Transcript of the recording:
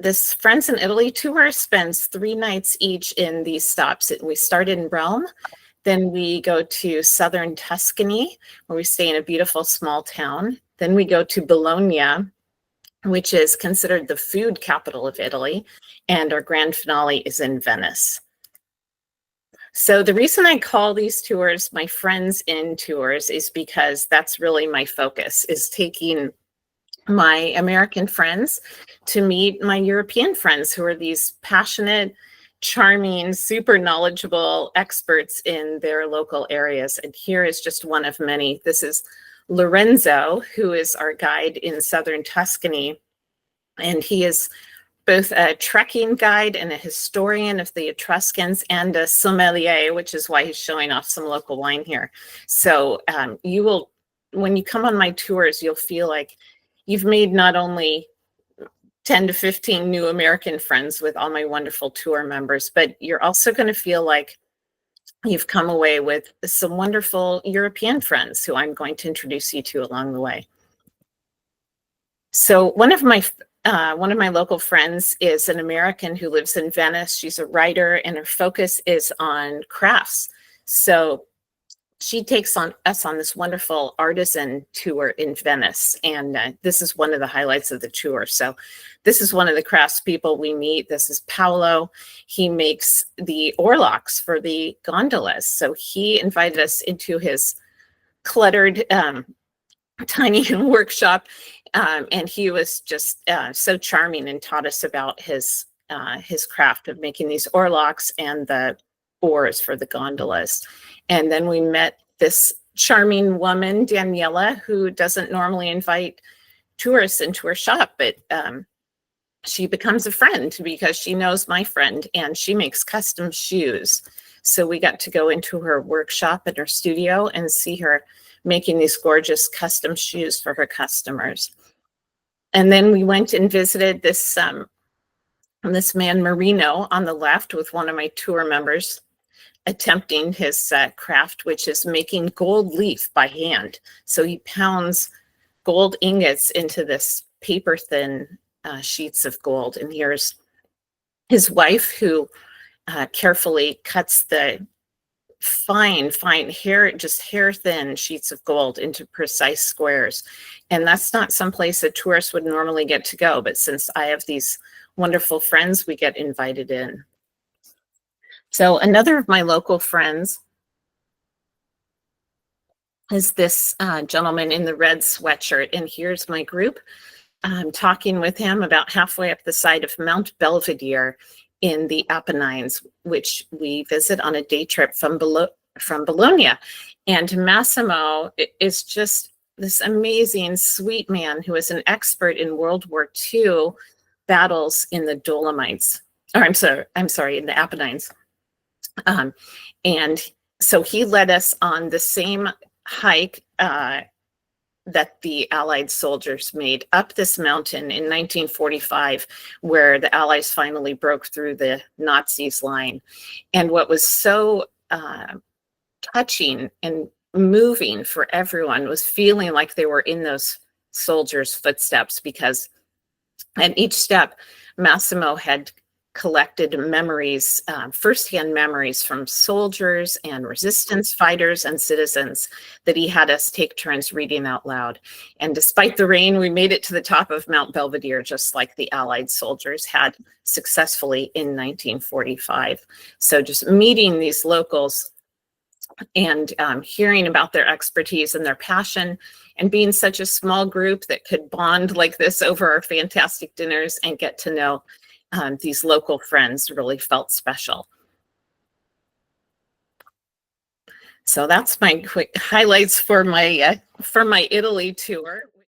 this Friends in Italy tour spends 3 nights each in these stops. We start in Rome, then we go to southern Tuscany, where we stay in a beautiful small town. Then we go to Bologna, which is considered the food capital of Italy, and our grand finale is in Venice. So the reason I call these tours my Friends in tours is because that's really my focus, is taking my American friends to meet my European friends, who are these passionate, charming, super knowledgeable experts in their local areas. And here is just one of many. This is Lorenzo, who is our guide in southern Tuscany. And he is both a trekking guide and a historian of the Etruscans and a sommelier, which is why he's showing off some local wine here. So you will, when you come on my tours, you'll feel like you've made not only 10 to 15 new American friends with all my wonderful tour members, but you're also going to feel like you've come away with some wonderful European friends who I'm going to introduce you to along the way. So one of my local friends is an American who lives in Venice. She's a writer, and her focus is on crafts. So she takes us on this wonderful artisan tour in Venice. And this is one of the highlights of the tour. So this is one of the craftspeople we meet. This is Paolo. He makes the oarlocks for the gondolas. So he invited us into his cluttered, tiny workshop. And he was just so charming and taught us about his craft of making these oarlocks and the oars for the gondolas. And then we met this charming woman, Daniela, who doesn't normally invite tourists into her shop, but she becomes a friend because she knows my friend, and she makes custom shoes. So we got to go into her workshop in her studio and see her making these gorgeous custom shoes for her customers. And then we went and visited this man Marino on the left with one of my tour members, attempting his craft, which is making gold leaf by hand. So he pounds gold ingots into this paper thin sheets of gold. And here's his wife, who carefully cuts the fine hair, just hair thin sheets of gold into precise squares. And that's not someplace a tourist would normally get to go. But since I have these wonderful friends, we get invited in. So another of my local friends is this gentleman in the red sweatshirt. And here's my group. I'm talking with him about halfway up the side of Mount Belvedere in the Apennines, which we visit on a day trip from Bologna. And Massimo is just this amazing, sweet man who is an expert in World War II battles in the Dolomites. Or I'm sorry, in the Apennines. And so he led us on the same hike that the Allied soldiers made up this mountain in 1945, where the Allies finally broke through the Nazis' line. And what was so touching and moving for everyone was feeling like they were in those soldiers' footsteps, because at each step, Massimo had collected memories, firsthand memories from soldiers and resistance fighters and citizens that he had us take turns reading out loud. And despite the rain, we made it to the top of Mount Belvedere, just like the Allied soldiers had successfully in 1945. So just meeting these locals and hearing about their expertise and their passion, and being such a small group that could bond like this over our fantastic dinners and get to know these local friends really felt special. So that's my quick highlights for my Italy tour.